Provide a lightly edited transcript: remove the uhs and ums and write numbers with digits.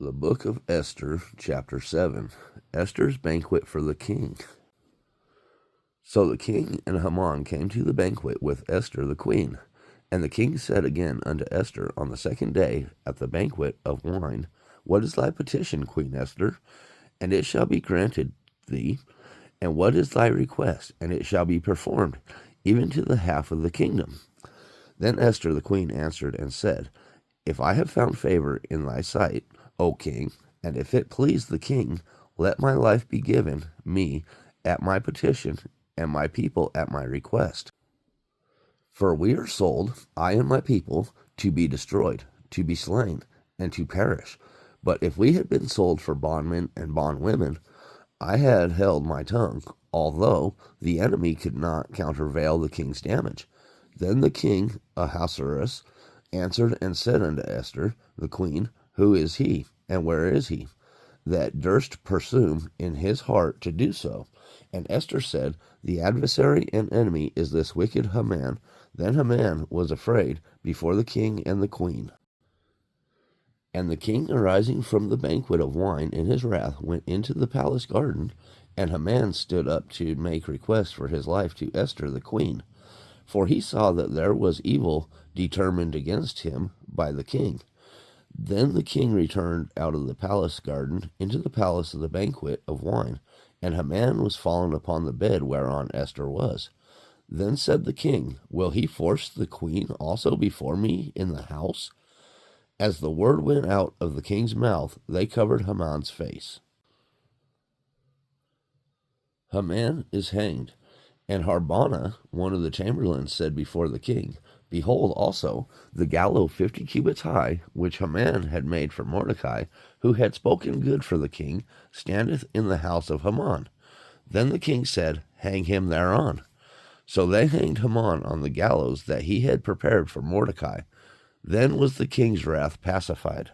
The book of Esther, chapter 7. Esther's banquet for the king. So the king and Haman came to the banquet with Esther the queen. And the king said again unto Esther on the second day at the banquet of wine, What is thy petition, Queen Esther? And it shall be granted thee. And what is thy request? And it shall be performed, even to the half of the kingdom. Then Esther the queen answered and said, If I have found favor in thy sight, O king, and if it please the king, let my life be given me at my petition, and my people at my request. For we are sold, I and my people, to be destroyed, to be slain, and to perish. But if we had been sold for bondmen and bondwomen, I had held my tongue, although the enemy could not countervail the king's damage. Then the king Ahasuerus answered and said unto Esther the queen, Who is he, and where is he, that durst presume in his heart to do so? And Esther said, The adversary and enemy is this wicked Haman. Then Haman was afraid before the king and the queen. And the king, arising from the banquet of wine in his wrath, went into the palace garden, and Haman stood up to make request for his life to Esther the queen. For he saw that there was evil determined against him by the king. Then the king returned out of the palace garden into the palace of the banquet of wine, and Haman was fallen upon the bed whereon Esther was. Then said the king, Will he force the queen also before me in the house? As the word went out of the king's mouth, they covered Haman's face. Haman is hanged. And Harbona, one of the chamberlains, said before the king, Behold also the gallows 50 cubits high, which Haman had made for Mordecai, who had spoken good for the king, standeth in the house of Haman. Then the king said, Hang him thereon. So they hanged Haman on the gallows that he had prepared for Mordecai. Then was the king's wrath pacified.